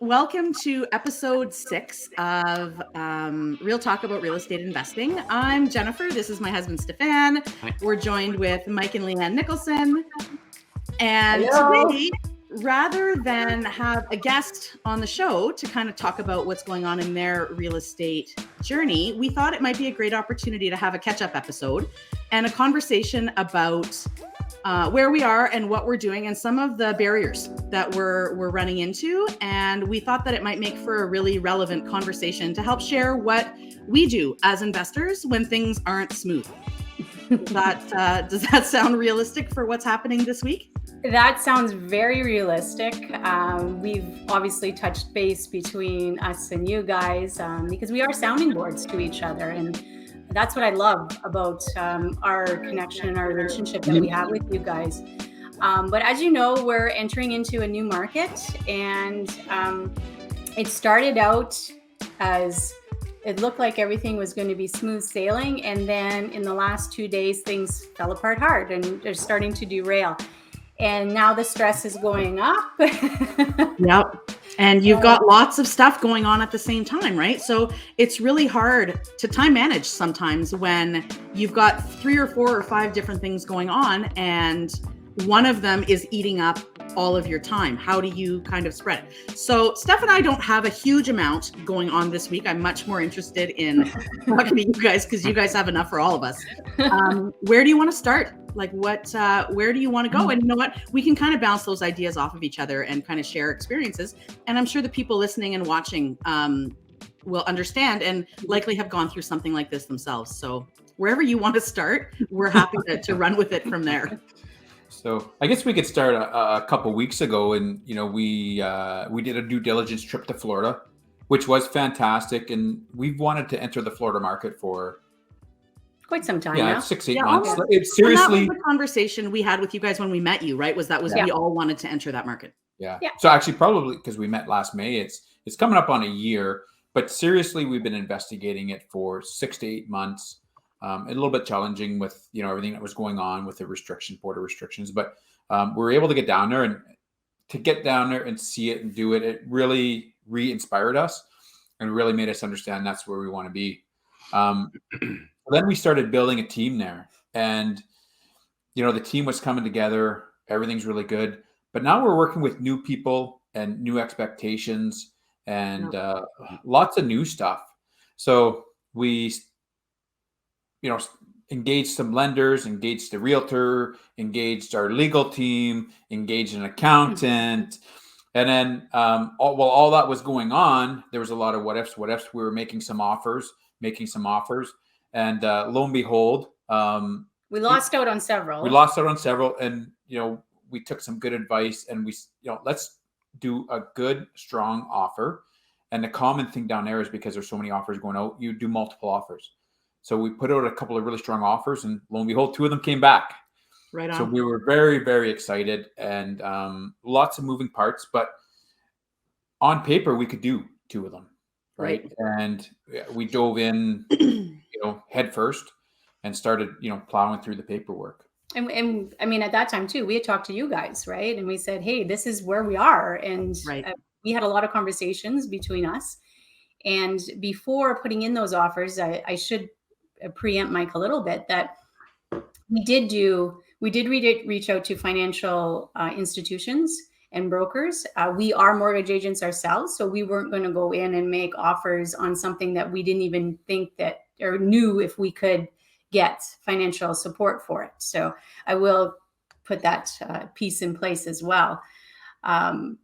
Welcome to episode 6 of Real Talk About Real Estate Investing. I'm Jennifer. This is my husband, Stefan. We're joined with Mike and Leanne Nicholson. And Hello. today, rather than have a guest on the show to kind of talk about what's going on in their real estate journey, we thought it might be a great opportunity to have a catch-up episode and a conversation about where we are and what we're doing and some of the barriers that we're running into. And we thought that it might make for a really relevant conversation to help share what we do as investors when things aren't smooth. Does that sound realistic for what's happening this week? That sounds very realistic. We've obviously touched base between us and you guys because we are sounding boards to each other. And that's what I love about our connection and our relationship that we have with you guys. But as you know, we're entering into a new market, and it started out as it looked like everything was going to be smooth sailing. And then in the last 2 days, things fell apart hard and they're starting to derail. And now the stress is going up. Yep. And you've got lots of stuff going on at the same time, right? So it's really hard to time manage sometimes when you've got 3 or 4 or 5 different things going on and one of them is eating up all of your time. How do you kind of spread it? So Steph and I don't have a huge amount going on this week. I'm much more interested in talking to you guys because you guys have enough for all of us. Where do you want to start? Like where do you want to go? And you know what? We can kind of bounce those ideas off of each other and kind of share experiences. And I'm sure the people listening and watching will understand and likely have gone through something like this themselves. So wherever you want to start, we're happy to run with it from there. So I guess we could start a couple weeks ago, and we did a due diligence trip to Florida, which was fantastic, and we've wanted to enter the Florida market for quite some time now. 6-8 months. Almost. It's seriously And that was the conversation we had with you guys when we met you, right? We all wanted to enter that market. Yeah. So actually, probably because we met last May, it's coming up on a year. But seriously, we've been investigating it for 6 to 8 months. A little bit challenging with everything that was going on with the border restrictions, but we were able to get down there and see it and do it. It really re-inspired us and really made us understand that's where we want to be. Then we started building a team there, and the team was coming together. Everything's really good, but now we're working with new people and new expectations and lots of new stuff. So we engaged some lenders, engaged the realtor, engaged our legal team, engaged an accountant. And then while all that was going on, there was a lot of what ifs. We were making some offers. And lo and behold, we lost out on several. And, we took some good advice and we, let's do a good, strong offer. And the common thing down there is because there's so many offers going out, you do multiple offers. So we put out a couple of really strong offers, and lo and behold, 2 of them came back. Right on. So we were very, very excited, and lots of moving parts. But on paper, we could do 2 of them, right? And we dove in, head first, and started, plowing through the paperwork. And I mean, at that time too, we had talked to you guys, right? And we said, hey, this is where we are, and we had a lot of conversations between us. And before putting in those offers, I should preempt Mike a little bit that we did reach out to financial institutions and brokers. We are mortgage agents ourselves, so we weren't going to go in and make offers on something that we didn't even think that or knew if we could get financial support for it. So I will put that piece in place as well. And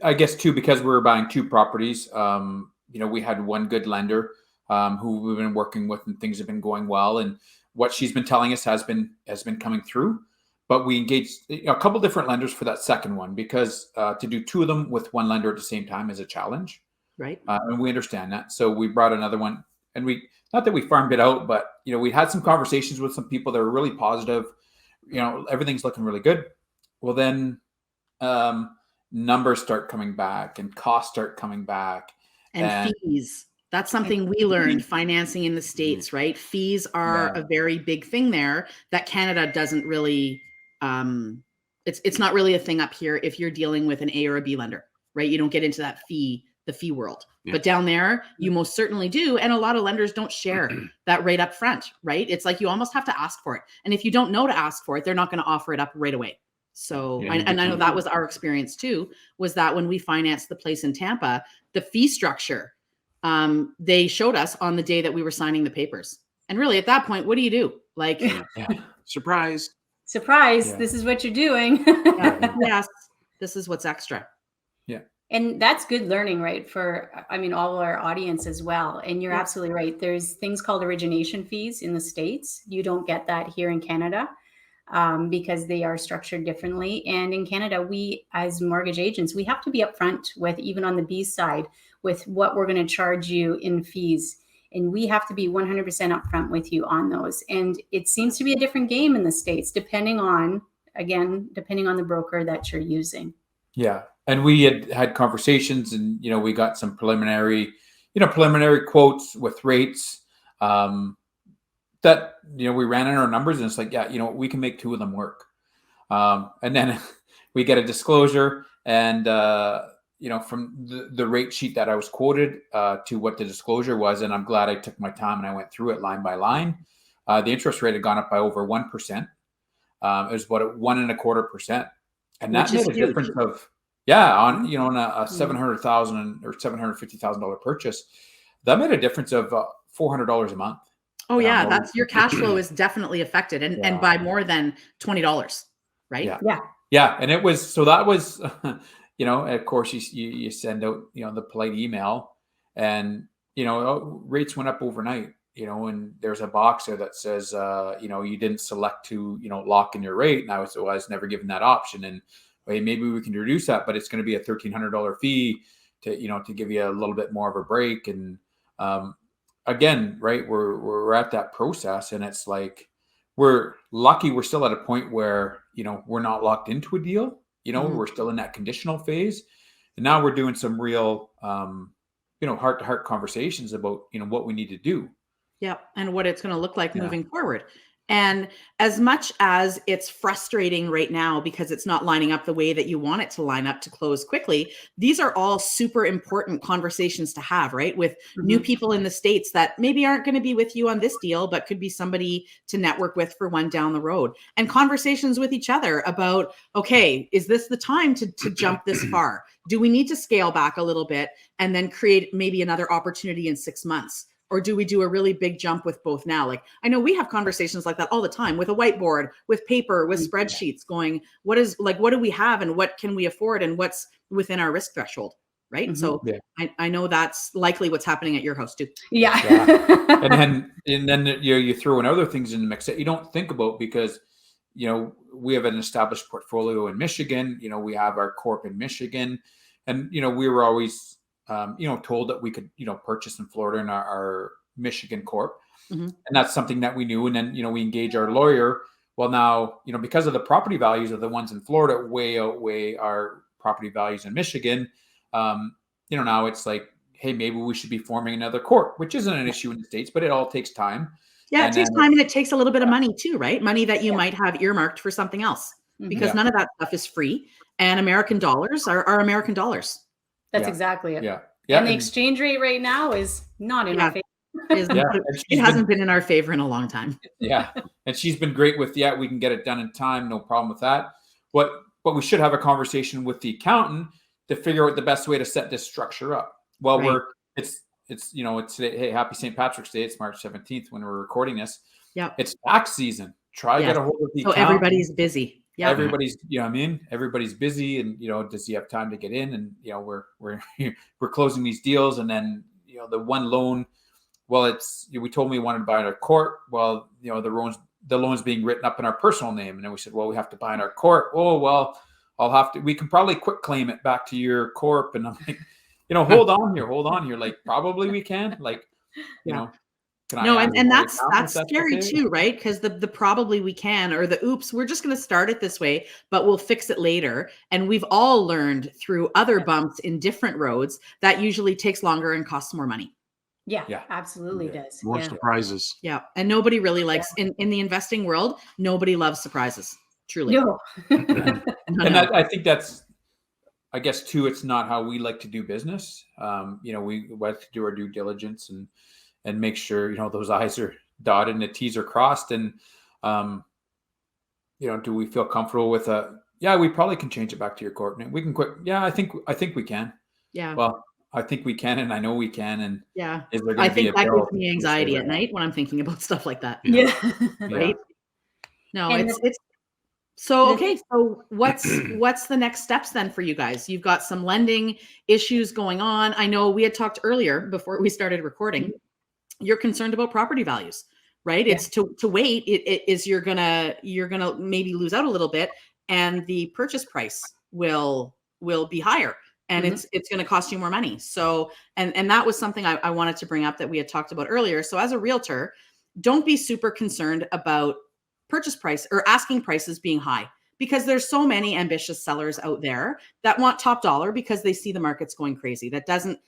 I guess too, because we were buying 2 properties, we had one good lender who we've been working with, and things have been going well. And what she's been telling us has been coming through. But we engaged a couple different lenders for that second one because to do 2 of them with one lender at the same time is a challenge. Right. And we understand that. So we brought another one, and not that we farmed it out, but we had some conversations with some people that were really positive. Everything's looking really good. Well, then numbers start coming back and costs start coming back. And fees. That's something we learned financing in the States, right? Fees are a very big thing there that Canada doesn't really, it's not really a thing up here if you're dealing with an A or a B lender. right? You don't get into the fee world. But down there, you most certainly do. And a lot of lenders don't share that rate up front, right? It's like you almost have to ask for it. And if you don't know to ask for it, they're not going to offer it up right away. So, and I know that was our experience too, was that when we financed the place in Tampa, the fee structure, they showed us on the day that we were signing the papers. And really at that point, what do you do? Like, surprise. This is what you're doing. Yes. This is what's extra. Yeah. And that's good learning, right? For, I mean, all of our audience as well. And you're absolutely right. There's things called origination fees in the States. You don't get that here in Canada because they are structured differently. And in Canada, we, as mortgage agents, we have to be upfront with, even on the B side, with what we're going to charge you in fees. And we have to be 100% upfront with you on those. And it seems to be a different game in the States, depending on the broker that you're using. Yeah. And we had conversations, and, we got some preliminary quotes with rates that, we ran in our numbers, and it's like, we can make 2 of them work. And then we get a disclosure, and, from the rate sheet that I was quoted to what the disclosure was. And I'm glad I took my time and I went through it line by line. The interest rate had gone up by over 1%. It was about 1.25%. And that made a difference of, on a $700,000 or $750,000 purchase, that made a difference of $400 a month. Oh yeah, that's your cash flow is definitely affected, and by more than $20, right? Yeah, and it was that was, of course you send out the polite email, and rates went up overnight. And there's a box there that says you didn't select to lock in your rate, and I was never given that option, and maybe we can reduce that, but it's going to be a $1,300 fee to give you a little bit more of a break. And again, right, we're at that process, and it's like we're lucky we're still at a point where we're not locked into a deal. We're still in that conditional phase, and now we're doing some real heart-to-heart conversations about what we need to do. Yeah, and what it's going to look like moving forward. And as much as it's frustrating right now because it's not lining up the way that you want it to line up to close quickly, these are all super important conversations to have, right? With new people in the States that maybe aren't going to be with you on this deal, but could be somebody to network with for one down the road. And conversations with each other about, okay, is this the time to jump this far? Do we need to scale back a little bit and then create maybe another opportunity in 6 months? Or do we do a really big jump with both now? Like, I know we have conversations like that all the time with a whiteboard, with paper, with spreadsheets going, what do we have and what can we afford and what's within our risk threshold, right? So I know that's likely what's happening at your house too. Yeah. And then you throw in other things in the mix that you don't think about because, we have an established portfolio in Michigan, we have our corp in Michigan, and, we were always told that we could, purchase in Florida in our Michigan corp. And that's something that we knew. And then, we engage our lawyer. Well, now, because of the property values of the ones in Florida way outweigh our property values in Michigan, now it's like, hey, maybe we should be forming another corp, which isn't an issue in the States, but it all takes time. Yeah, it takes time, and it takes a little bit of money too, right? Money that you might have earmarked for something else, because none of that stuff is free. And American dollars are American dollars. That's exactly it. Yeah. And the exchange rate right now is not in our favor. It hasn't been in our favor in a long time. Yeah. And she's been great with, we can get it done in time. No problem with that. But we should have a conversation with the accountant to figure out the best way to set this structure up. Well, it's today, hey, happy St. Patrick's Day. It's March 17th when we're recording this. Yeah. It's tax season. Try to get a hold of the accountant. So everybody's busy. Yeah. Everybody's, everybody's busy, and, does he have time to get in? And, we're closing these deals. And then, the one loan, well, we told me we wanted to buy in our corp. Well, the loan's being written up in our personal name. And then we said, well, we have to buy in our corp. Oh, well, we can probably quick claim it back to your corp. And I'm like, hold on here. Like, probably we can, and that's scary too, right? Because the probably we can, or the oops, we're just going to start it this way, but we'll fix it later. And we've all learned through other bumps in different roads that usually takes longer and costs more money. Yeah, absolutely does. More surprises. Yeah. And nobody really likes in the investing world, nobody loves surprises. Truly. No. And I think that's I guess too, it's not how we like to do business. We like to do our due diligence and make sure, those I's are dotted and the T's are crossed. And, do we feel comfortable with we probably can change it back to your court name. We can quit. Yeah, I think we can. Yeah. Well, I think we can, and I know we can. And yeah, is there I going to be think a that bill? gives me anxiety at night when I'm thinking about stuff like that. Yeah. Right. No, And it's so, the okay. So what's the next steps then for you guys? You've got some lending issues going on. I know we had talked earlier before we started recording. You're concerned about property values, right? Yeah. It's to wait. It is you're gonna maybe lose out a little bit, and the purchase price will be higher, and it's going to cost you more money. So, and that was something I wanted to bring up that we had talked about earlier. So as a realtor, don't be super concerned about purchase price or asking prices being high, because there's so many ambitious sellers out there that want top dollar because they see the market's going crazy. That doesn't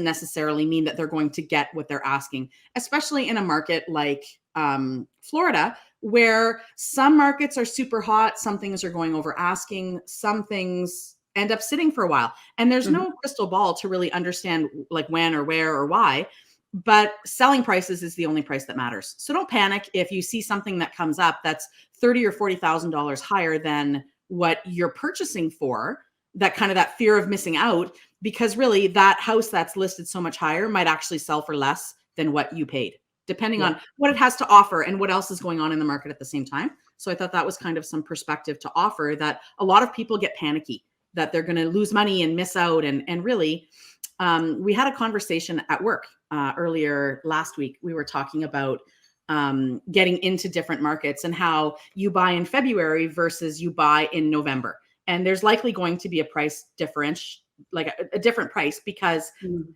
necessarily mean that they're going to get what they're asking, especially in a market like Florida, where some markets are super hot, some things are going over asking, some things end up sitting for a while. And there's no crystal ball to really understand like when or where or why. But selling prices is the only price that matters. So don't panic if you see something that comes up that's $30,000 or $40,000 higher than what you're purchasing for. That kind of that fear of missing out, because really that house that's listed so much higher might actually sell for less than what you paid, depending on what it has to offer and what else is going on in the market at the same time. So I thought that was kind of some perspective to offer, that a lot of people get panicky that they're going to lose money and miss out. And really, we had a conversation at work earlier last week. We were talking about getting into different markets and how you buy in February versus you buy in November. And there's likely going to be a price difference, like a different price, because,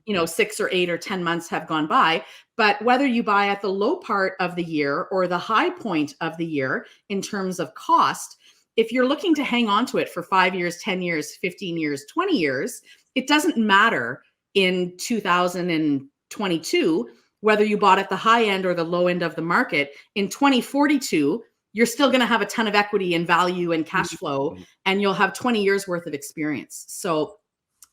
6 or 8 or 10 months have gone by. But whether you buy at the low part of the year or the high point of the year in terms of cost, if you're looking to hang on to it for 5 years, 10 years, 15 years, 20 years, it doesn't matter in 2022, whether you bought at the high end or the low end of the market. In 2042, you're still going to have a ton of equity and value and cash flow, and you'll have 20 years worth of experience. So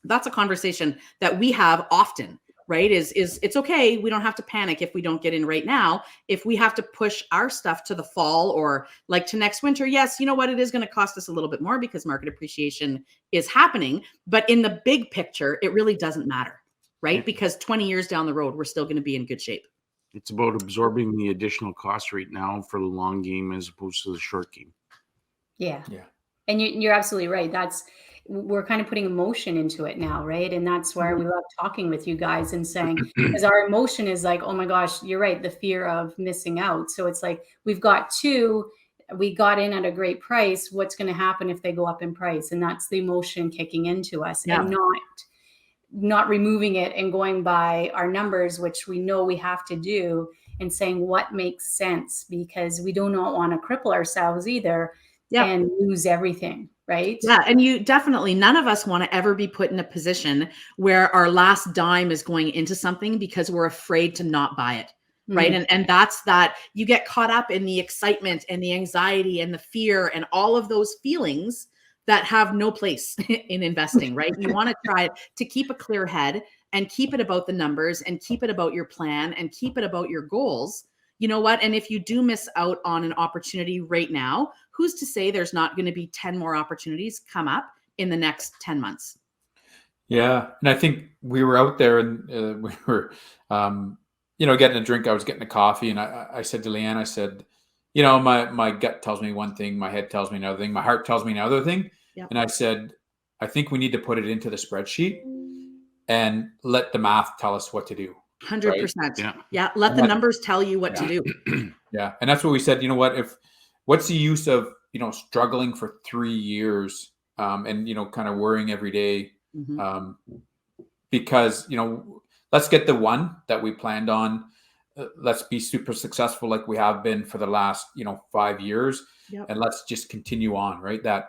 that's a conversation that we have often, right? Is it's okay. We don't have to panic if we don't get in right now. If we have to push our stuff to the fall or like to next winter, yes, you know what? It is going to cost us a little bit more because market appreciation is happening. But in the big picture, it really doesn't matter, right? Because 20 years down the road, we're still going to be in good shape. It's about absorbing the additional cost right now for the long game as opposed to the short game. Yeah. And you're absolutely right. We're kind of putting emotion into it now, right? And that's why we love talking with you guys and saying, because our emotion is like, oh my gosh, you're right, the fear of missing out. So it's like, we got in at a great price. What's going to happen if they go up in price? And that's the emotion kicking into us, and not removing it and going by our numbers, which we know we have to do, and saying what makes sense, because we do not want to cripple ourselves either and lose everything. Right. Yeah. And none of us want to ever be put in a position where our last dime is going into something because we're afraid to not buy it. Right. And that's that you get caught up in the excitement and the anxiety and the fear and all of those feelings that have no place in investing. Right. You want to try to keep a clear head and keep it about the numbers and keep it about your plan and keep it about your goals. You know what? And if you do miss out on an opportunity right now, who's to say there's not going to be 10 more opportunities come up in the next 10 months? Yeah. And I think we were out there and we were, getting a drink. I was getting a coffee, and I said to Leanne, I said, my gut tells me one thing, my head tells me another thing, my heart tells me another thing. Yep. And I said, I think we need to put it into the spreadsheet and let the math tell us what to do. 100%. Right? Yeah. Let the numbers tell you what to do. Yeah. And that's what we said. You know what? What's the use of, struggling for 3 years and, kind of worrying every day because, let's get the one that we planned on. Let's be super successful like we have been for the last, 5 years. Yep. And let's just continue on, right? That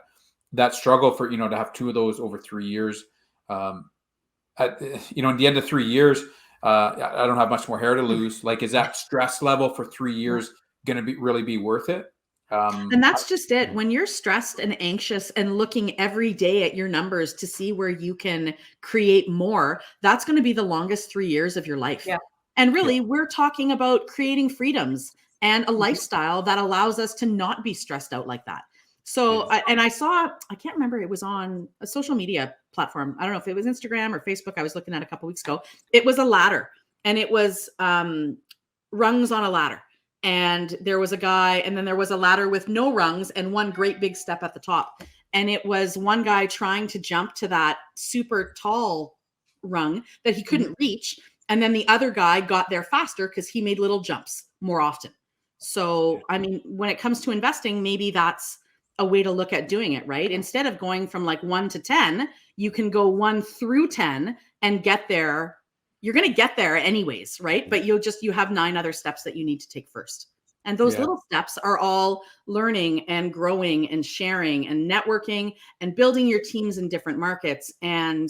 struggle for, to have 2 of those over 3 years. At the end of 3 years, I don't have much more hair to lose. Like, is that stress level for 3 years going to really be worth it? And that's just it. When you're stressed and anxious and looking every day at your numbers to see where you can create more, that's going to be the longest 3 years of your life. Yeah. And really, we're talking about creating freedoms and a lifestyle that allows us to not be stressed out like that. So, I saw, I can't remember, it was on a social media platform. I don't know if it was Instagram or Facebook. I was looking at a couple weeks ago. It was a ladder, and it was rungs on a ladder. And there was a guy, and then there was a ladder with no rungs and one great big step at the top. And it was one guy trying to jump to that super tall rung that he couldn't reach. And then the other guy got there faster because he made little jumps more often. So, I mean, when it comes to investing, maybe that's a way to look at doing it, right? Instead of going from like 1 to 10, you can go 1 through 10 and get there. You're going to get there anyways, right? But you have 9 other steps that you need to take first. And those little steps are all learning and growing and sharing and networking and building your teams in different markets and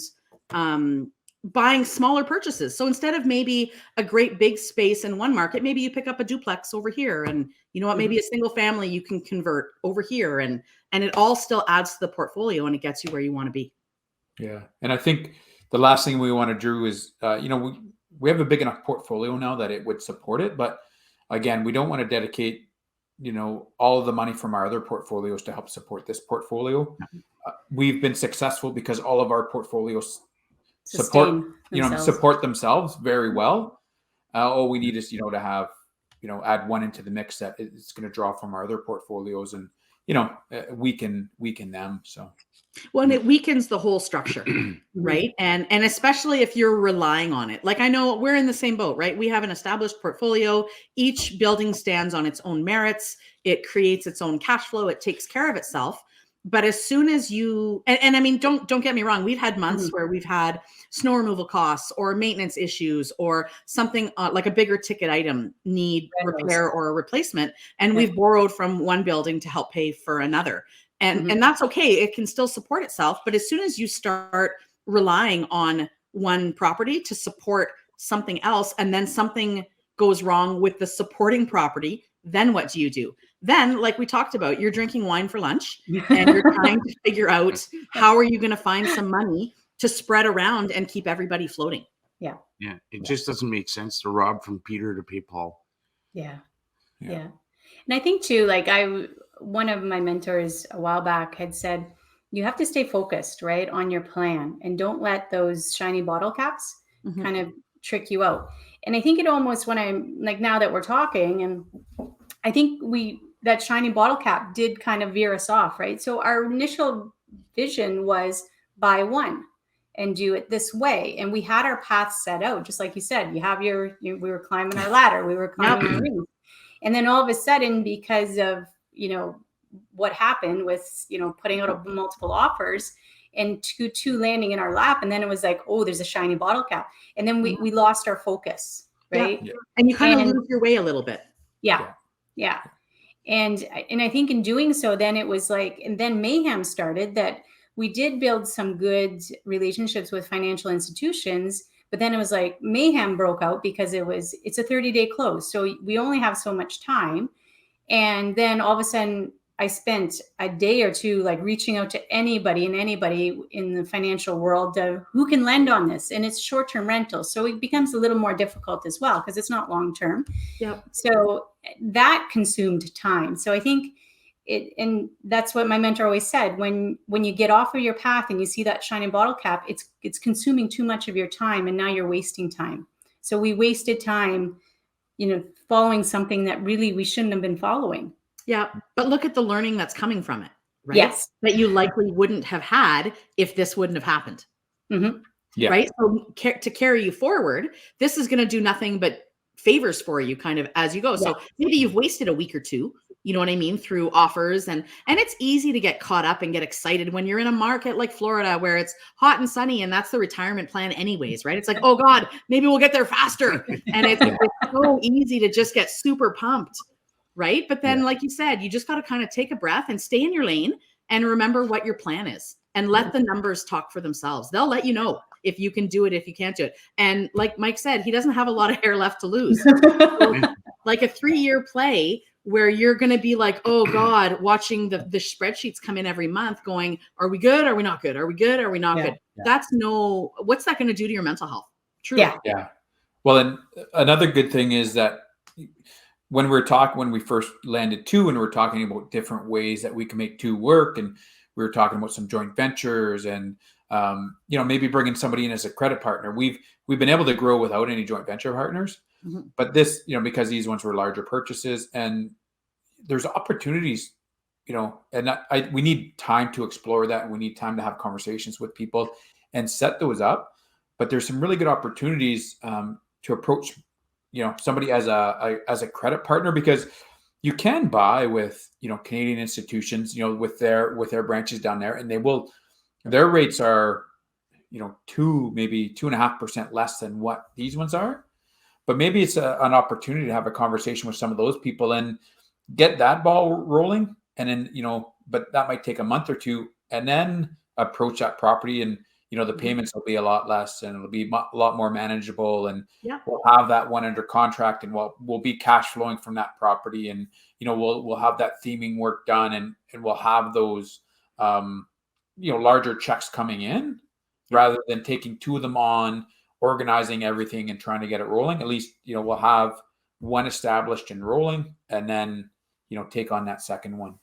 buying smaller purchases. So instead of maybe a great big space in one market, maybe you pick up a duplex over here, and you know what, maybe a single family you can convert over here, and it all still adds to the portfolio and it gets you where you want to be. Yeah. And I think the last thing we want to do is, we have a big enough portfolio now that it would support it. But again, we don't want to dedicate, all of the money from our other portfolios to help support this portfolio. We've been successful because all of our portfolios support themselves very well. All we need is, to have, add one into the mix that it's going to draw from our other portfolios and, weaken them. So. Well, and it weakens the whole structure, right? And especially if you're relying on it. Like, I know we're in the same boat, right? We have an established portfolio. Each building stands on its own merits. It creates its own cash flow. It takes care of itself. But as soon as you, and I mean, don't get me wrong. We've had months where we've had snow removal costs or maintenance issues or something like a bigger ticket item need repair or a replacement. And we've borrowed from one building to help pay for another. And that's okay. It can still support itself. But as soon as you start relying on one property to support something else, and then something goes wrong with the supporting property, then what do? Then, like we talked about, you're drinking wine for lunch and you're trying to figure out how are you going to find some money to spread around and keep everybody floating. Yeah. Yeah. It just doesn't make sense to rob from Peter to pay Paul. Yeah. And I think too, like one of my mentors a while back had said, you have to stay focused, right, on your plan, and don't let those shiny bottle caps kind of trick you out. And I think it almost, when I'm like, now that we're talking, and I think that shiny bottle cap did kind of veer us off, right? So our initial vision was buy one and do it this way. And we had our path set out, just like you said, we were climbing our ladder, we were climbing our rings. And then all of a sudden, because of, what happened with, putting out multiple offers and two landing in our lap. And then it was like, oh, there's a shiny bottle cap. And then we lost our focus, right? Yeah. And you kind of lose your way a little bit. Yeah. And I think in doing so, then it was like, and then mayhem started, that we did build some good relationships with financial institutions, but then it was like mayhem broke out because it's a 30-day close. So we only have so much time. And then all of a sudden I spent a day or two like reaching out to anybody in the financial world who can lend on this. And it's short-term rental. So it becomes a little more difficult as well because it's not long-term. Yep. So that consumed time. So I think and that's what my mentor always said, when you get off of your path and you see that shiny bottle cap, it's consuming too much of your time, and now you're wasting time. So we wasted time, following something that really we shouldn't have been following. Yeah. But look at the learning that's coming from it, right? Yes. That you likely wouldn't have had if this wouldn't have happened. Yeah. Right. So to carry you forward, this is going to do nothing but favors for you kind of as you go. So maybe you've wasted a week or two, you know what I mean, through offers. And it's easy to get caught up and get excited when you're in a market like Florida where it's hot and sunny, and that's the retirement plan anyways, right? It's like, oh God, maybe we'll get there faster. And it's so easy to just get super pumped, right? But then, like you said, you just got to kind of take a breath and stay in your lane and remember what your plan is and let the numbers talk for themselves. They'll let you know if you can do it, if you can't do it. And like Mike said, he doesn't have a lot of hair left to lose. So, like a 3-year play where you're going to be like, oh God, watching the spreadsheets come in every month going, are we good? Are we not good? Are we good? Are we not good? Yeah. What's that going to do to your mental health? Truly. Yeah. Well, and another good thing is that when we first landed two, and we're talking about different ways that we can make two work, and we were talking about some joint ventures and, maybe bringing somebody in as a credit partner. We've been able to grow without any joint venture partners. Mm-hmm. But this, because these ones were larger purchases, and there's opportunities, and we need time to explore that. And we need time to have conversations with people and set those up. But there's some really good opportunities to approach, somebody as a credit partner, because you can buy with, Canadian institutions, with their branches down there, and their rates are, 2.5% less than what these ones are. But maybe it's an opportunity to have a conversation with some of those people and get that ball rolling. And then, but that might take a month or two, and then approach that property, and, the payments will be a lot less, and it'll be a lot more manageable. And we'll have that one under contract, and we'll be cash flowing from that property. And, we'll have that theming work done, and we'll have those, larger checks coming in, rather than taking two of them on, organizing everything and trying to get it rolling. At least, we'll have one established and rolling, and then, take on that second one.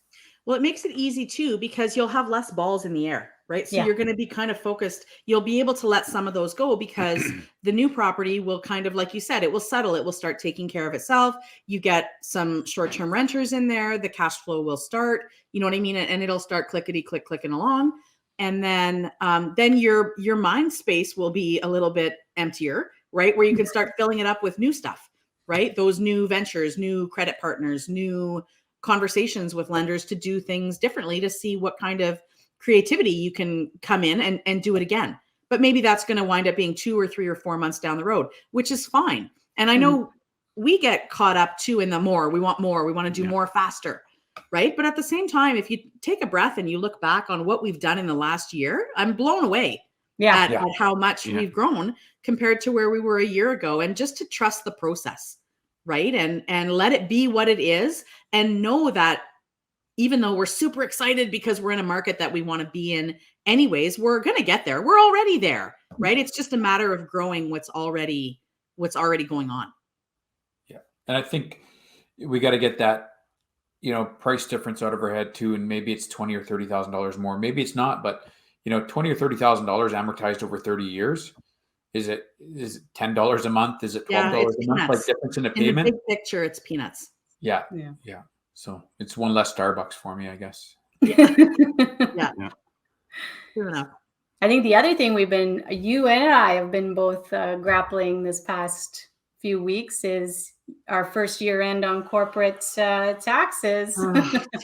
Well, it makes it easy too, because you'll have less balls in the air, right? So you're going to be kind of focused. You'll be able to let some of those go, because the new property will kind of, like you said, it will settle. It will start taking care of itself. You get some short-term renters in there. The cash flow will start, you know what I mean? And it'll start clicking along. And then your mind space will be a little bit emptier, right? Where you can start filling it up with new stuff, right? Those new ventures, new credit partners, new conversations with lenders to do things differently, to see what kind of creativity you can come in and do it again. But maybe that's going to wind up being 2 or 3 or 4 months down the road, which is fine. And I know we get caught up too in the more. We want to do more faster, right? But at the same time, if you take a breath and you look back on what we've done in the last year, I'm blown away at how much we've grown compared to where we were a year ago. And just to trust the process, right? And let it be what it is, and know that even though we're super excited because we're in a market that we want to be in anyways, we're going to get there. We're already there, right? It's just a matter of growing what's already going on. Yeah. And I think we got to get that, price difference out of our head too. And maybe it's $20,000 or $30,000 more. Maybe it's not, but $20,000 or $30,000 amortized over 30 years. Is it $10 a month? Is it $12 a month? Like difference in the payment? In the big picture, it's peanuts. Yeah. So it's one less Starbucks for me, I guess. Yeah. Fair enough. I think the other thing you and I have been both grappling this past few weeks is our first year end on corporate taxes.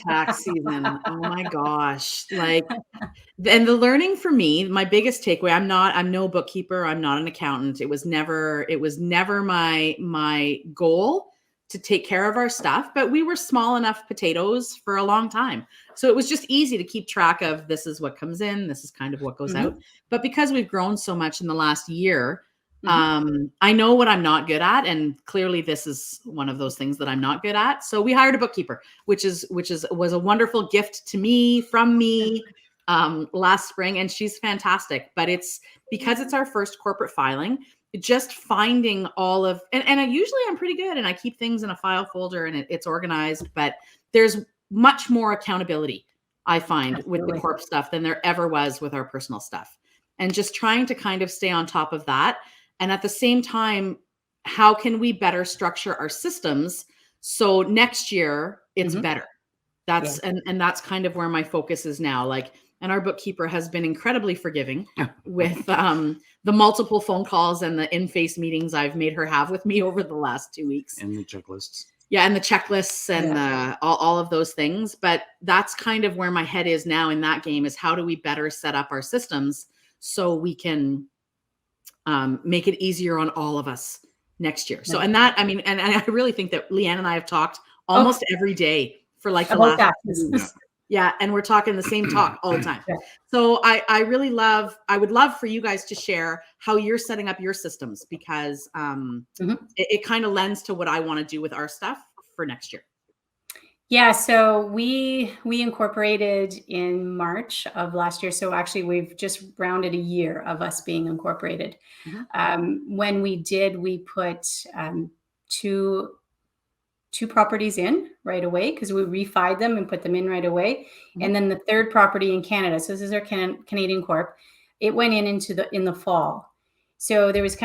Tax season. Oh my gosh. And the learning for me, my biggest takeaway, I'm no bookkeeper. I'm not an accountant. It was never my goal to take care of our stuff, but we were small enough potatoes for a long time. So it was just easy to keep track of, this is what comes in, this is kind of what goes out. But because we've grown so much in the last year, I know what I'm not good at. And clearly this is one of those things that I'm not good at. So we hired a bookkeeper, which was a wonderful gift to me from me last spring. And she's fantastic, but it's because it's our first corporate filing, just finding all of, and usually I'm pretty good and I keep things in a file folder and it's organized, but there's much more accountability I find with the corp stuff than there ever was with our personal stuff. And just trying to kind of stay on top of that. And at the same time, how can we better structure our systems so next year it's better? That's and that's kind of where my focus is now. And our bookkeeper has been incredibly forgiving with the multiple phone calls and the in-face meetings I've made her have with me over the last 2 weeks. And the checklists. Yeah, and the checklists and all of those things. But that's kind of where my head is now in that game, is how do we better set up our systems so we can make it easier on all of us next year. So, and I really think that Leanne and I have talked almost every day for the last 2 weeks. Yeah. And we're talking the same talk all the time. So I would love for you guys to share how you're setting up your systems, because it kind of lends to what I want to do with our stuff for next year. Yeah, so we incorporated in March of last year. So actually, we've just rounded a year of us being incorporated. When we did, we put two properties in right away because we refied them and put them in right away. And then the third property in Canada. So this is our Canadian Corp. It went in the fall. So there was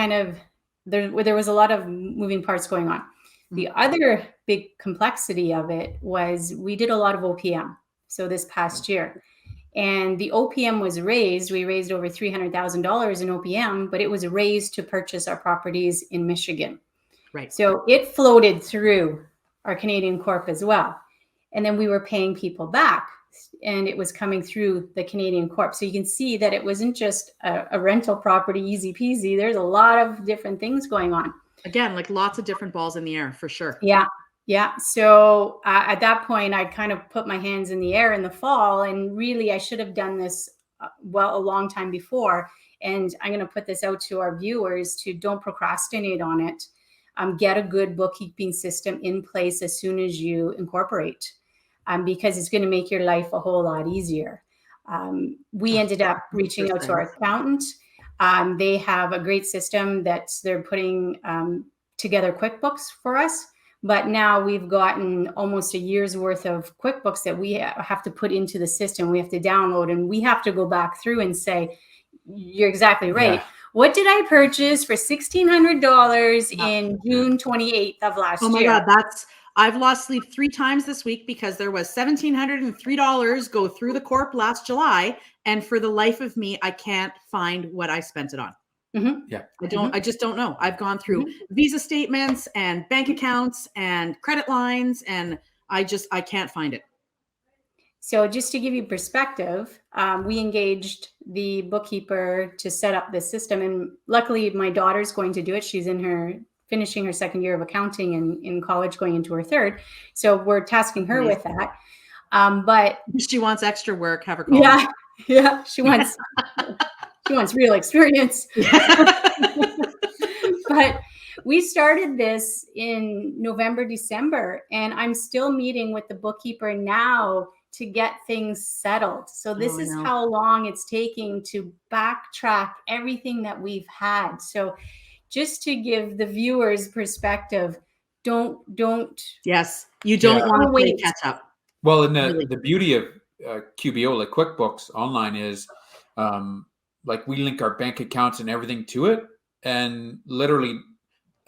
there was a lot of moving parts going on. The other big complexity of it was we did a lot of OPM. So this past year, and the OPM was raised. We raised over $300,000 in OPM, but it was raised to purchase our properties in Michigan. Right. So it floated through our Canadian Corp as well. And then we were paying people back, and it was coming through the Canadian Corp. So you can see that it wasn't just a rental property, easy peasy. There's a lot of different things going on. Again, like lots of different balls in the air for sure. Yeah. Yeah. So at that point, I kind of put my hands in the air in the fall, and really I should have done this a long time before. And I'm going to put this out to our viewers to don't procrastinate on it. Get a good bookkeeping system in place as soon as you incorporate, because it's going to make your life a whole lot easier. We ended up reaching out to our accountant. They have a great system that they're putting together QuickBooks for us. But now we've gotten almost a year's worth of QuickBooks that we have to put into the system. We have to download, and we have to go back through and say, you're exactly right. Yeah. What did I purchase for $1,600 in June 28th of last year? Oh my God, I've lost sleep 3 times this week because there was $1,703 go through the Corp last July. And for the life of me, I can't find what I spent it on. Yeah. I just don't know. I've gone through Visa statements and bank accounts and credit lines, and I can't find it. So just to give you perspective, we engaged the bookkeeper to set up this system. And luckily my daughter's going to do it. She's finishing her second year of accounting and in college, going into her third. So we're tasking her with that. But she wants extra work, have her call. Yeah. She wants real experience. But we started this in November, December, and I'm still meeting with the bookkeeper now to get things settled. So this is how long it's taking to backtrack everything that we've had. So just to give the viewers perspective, don't. Yes, you don't want to play catch up. Well, and the beauty of QBO, like QuickBooks Online, is like we link our bank accounts and everything to it. And literally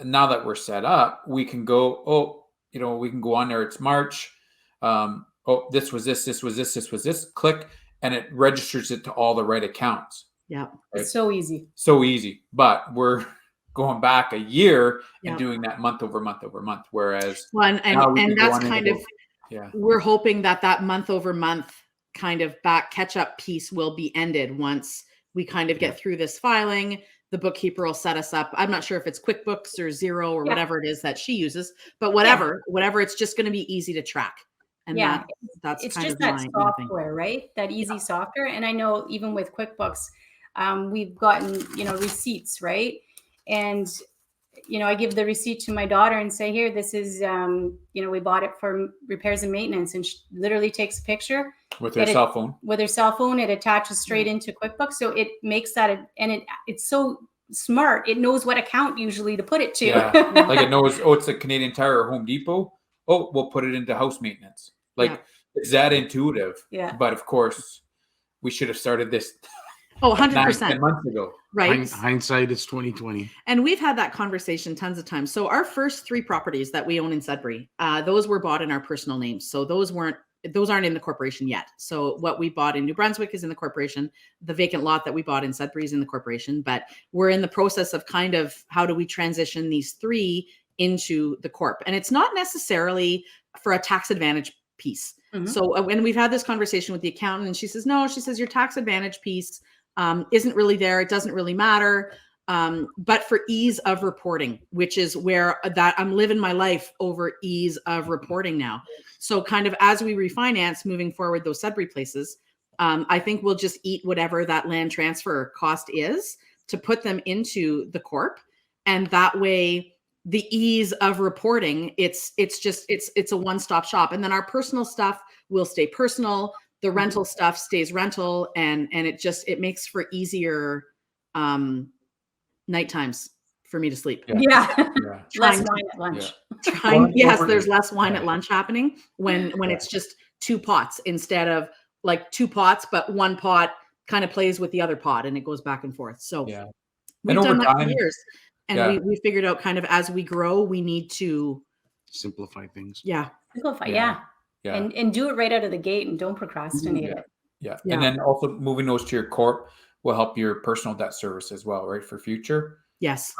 now that we're set up, we can go, we can go on there. It's March. This was this, click, and it registers it to all the right accounts. Yeah. Right? It's so easy. So easy. But we're going back a year and doing that month over month over month. Whereas and that's kind of, we're hoping that month over month kind of back catch up piece will be ended once we kind of get through this filing. The bookkeeper will set us up. I'm not sure if it's QuickBooks or Xero or whatever it is that she uses, but whatever, it's just going to be easy to track. And that's it's kind just of that software, right? That easy software. And I know even with QuickBooks, we've gotten, receipts, right? And, I give the receipt to my daughter and say, here, this is, we bought it for repairs and maintenance. And she literally takes a picture. With her cell phone. With her cell phone, it attaches straight into QuickBooks. So it makes that, and it's so smart. It knows what account usually to put it to. Yeah. Like it knows, it's a Canadian Tire or Home Depot. Oh, we'll put it into house maintenance. It's that intuitive. Yeah. But of course, we should have started this 100% 10 months ago. Right. Hindsight is 2020. And we've had that conversation tons of times. So our first 3 properties that we own in Sudbury, those were bought in our personal names. So those aren't in the corporation yet. So what we bought in New Brunswick is in the corporation. The vacant lot that we bought in Sudbury is in the corporation, but we're in the process of kind of how do we transition these 3 into the corp. And it's not necessarily for a tax advantage piece. Mm-hmm. So when we've had this conversation with the accountant, and she says, no, your tax advantage piece isn't really there. It doesn't really matter. But for ease of reporting, which is where that I'm living my life over ease of reporting now. So kind of as we refinance moving forward, those Sudbury places, I think we'll just eat whatever that land transfer cost is to put them into the corp. And that way the ease of reporting. It's a one-stop shop. And then our personal stuff will stay personal. The rental stuff stays rental, and it makes for easier night times for me to sleep. Yeah. Less wine at lunch. Yes, there's less wine at lunch happening when it's just 2 pots instead of like 2 pots, but 1 pot kind of plays with the other pot and it goes back and forth. So we've done that for years. And we figured out kind of as we grow, we need to simplify things. Simplify, And do it right out of the gate and don't procrastinate it. Yeah. And then also moving those to your corp will help your personal debt service as well, right? For future. Yes.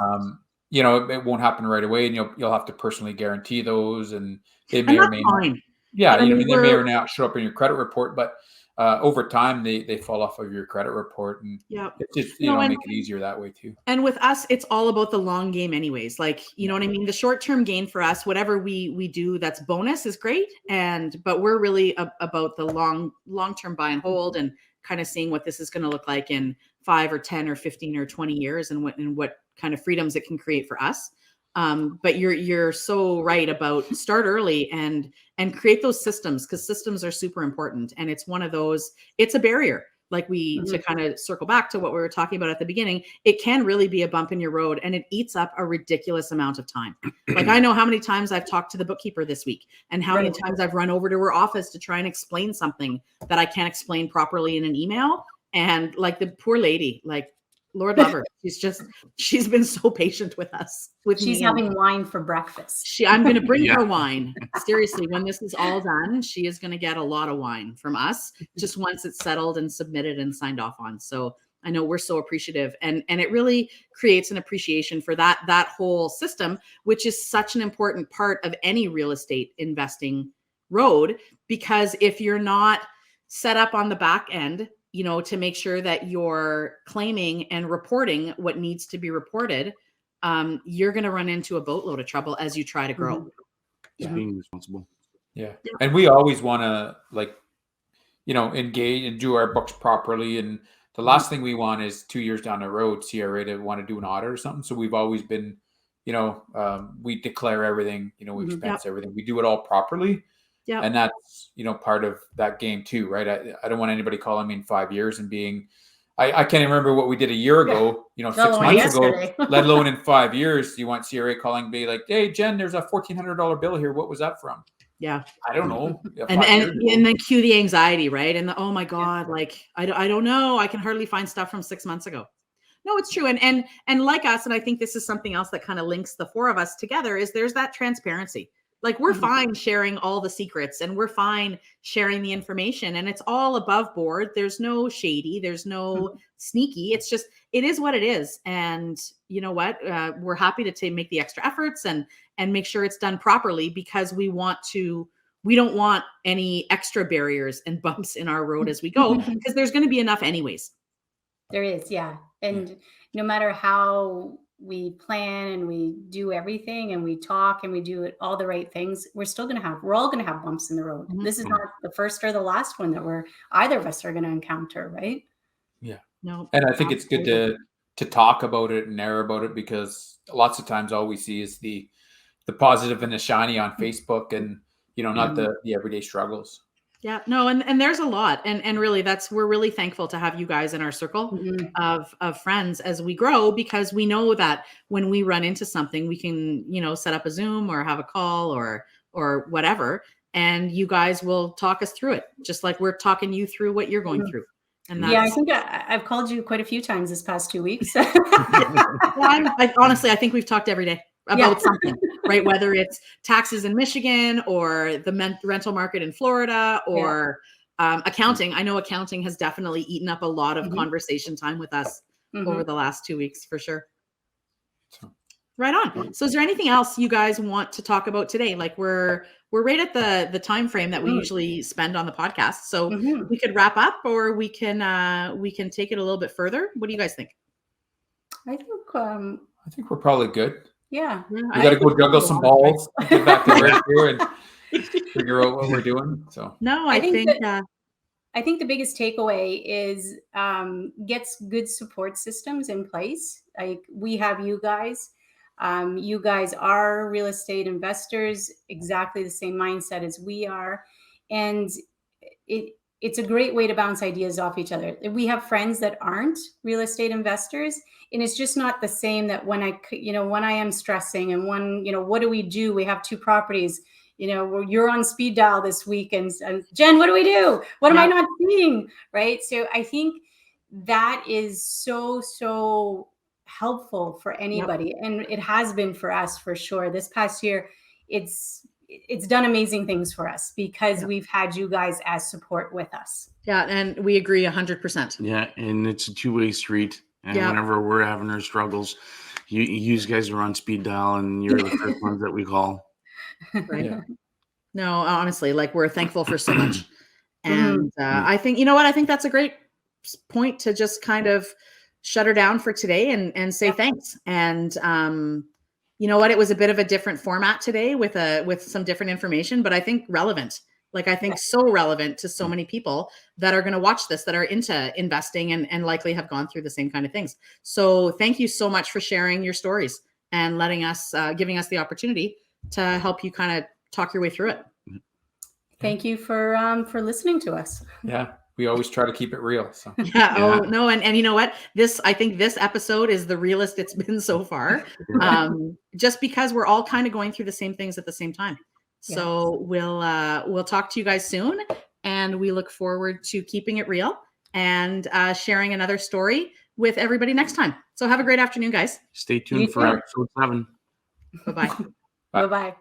You know, it won't happen right away, and you'll have to personally guarantee those, and they may or may not. Yeah, they may or may not show up in your credit report, but over time they fall off of your credit report, and it's just make it easier that way too. And with us, it's all about the long game, anyways. Like, you know what I mean? The short-term gain for us, whatever we do, that's bonus is great, but we're really about the long-term buy and hold, and kind of seeing what this is going to look like in 5 or 10 or 15 or 20 years, and what kind of freedoms it can create for us. But you're so right about start early and create those systems, because systems are super important. And it's one of those, it's a barrier. Like to kind of circle back to what we were talking about at the beginning, it can really be a bump in your road, and it eats up a ridiculous amount of time. Like, I know how many times I've talked to the bookkeeper this week, and how many times I've run over to her office to try and explain something that I can't explain properly in an email. And like, the poor lady, like, Lord love her. She's been so patient with us. She's having wine for breakfast. I'm going to bring her wine. Seriously, when this is all done, she is going to get a lot of wine from us, just once it's settled and submitted and signed off on. So I know we're so appreciative, and it really creates an appreciation for that whole system, which is such an important part of any real estate investing road, because if you're not set up on the back end, to make sure that you're claiming and reporting what needs to be reported, you're going to run into a boatload of trouble as you try to grow. Being responsible. Yeah. And we always want to engage and do our books properly. And the last thing we want is 2 years down the road, CRA to want to do an audit or something. So we've always been, we declare everything, we expense everything. We do it all properly. Yeah. And that's, part of that game too, right? I don't want anybody calling me in 5 years and being, I can't even remember what we did a year ago, 6 months ago, let alone in 5 years. You want CRA calling me like, hey, Jen, there's a $1,400 bill here. What was that from? Yeah. I don't know. And then cue the anxiety, right? And oh my God, like, I don't know. I can hardly find stuff from 6 months ago. No, it's true. And like us, and I think this is something else that kind of links the 4 of us together, is there's that transparency. Like, we're fine sharing all the secrets, and we're fine sharing the information, and it's all above board. There's no shady, there's no sneaky. It's just, it is what it is. And you know what? We're happy to make the extra efforts and make sure it's done properly, because we don't want any extra barriers and bumps in our road as we go, because there's going to be enough anyways. There is. Yeah. And no matter how we plan and we do everything and we talk and we do all the right things, we're all going to have bumps in the road. This is not the first or the last one that either of us are going to encounter. Right. Yeah. No. And I think it's good to talk about it and narrow about it, because lots of times all we see is the positive and the shiny on Facebook, and, not the everyday struggles. Yeah, no, and there's a lot, and really we're really thankful to have you guys in our circle of friends as we grow, because we know that when we run into something, we can, set up a Zoom or have a call or whatever, and you guys will talk us through it, just like we're talking you through what you're going through. And I think I've called you quite a few times this past 2 weeks. Honestly, I think we've talked every day about something, right? Whether it's taxes in Michigan or the rental market in Florida or accounting. I know accounting has definitely eaten up a lot of conversation time with us over the last 2 weeks, for sure. Right on. So is there anything else you guys want to talk about today? Like, we're right at the time frame that we usually spend on the podcast. So we could wrap up, or we can take it a little bit further. What do you guys think? I think we're probably good. Yeah. We got to go juggle some balls, get back to right here and figure out what we're doing. So no, I think the biggest takeaway is gets good support systems in place. Like, we have you guys. You guys are real estate investors, exactly the same mindset as we are. And it's a great way to bounce ideas off each other. We have friends that aren't real estate investors, and it's just not the same that when I am stressing and what do we do? We have 2 properties, you're on speed dial this week and Jen, what do we do? What am I not seeing? Right. So I think that is so helpful for anybody. Yep. And it has been for us for sure. This past year, it's done amazing things for us because we've had you guys as support with us. Yeah. And we agree 100%. Yeah. And it's a 2-way street. And whenever we're having our struggles, you guys are on speed dial and you're the first ones that we call. Right. Yeah. No, honestly, like we're thankful for so much. And I think, I think that's a great point to just kind of shut her down for today and say thanks. And, you know what, it was a bit of a different format today with some different information, but I think relevant. Like I think so relevant to so many people that are going to watch this, that are into investing and likely have gone through the same kind of things. So thank you so much for sharing your stories and letting us, giving us the opportunity to help you kind of talk your way through it. Thank you for listening to us. Yeah. We always try to keep it real. So. Oh no. And you know what, I think this episode is the realest it's been so far. Just because we're all kind of going through the same things at the same time. So we'll talk to you guys soon, and we look forward to keeping it real and sharing another story with everybody next time. So have a great afternoon, guys. Stay tuned for episode 7. Bye-bye. Bye-bye.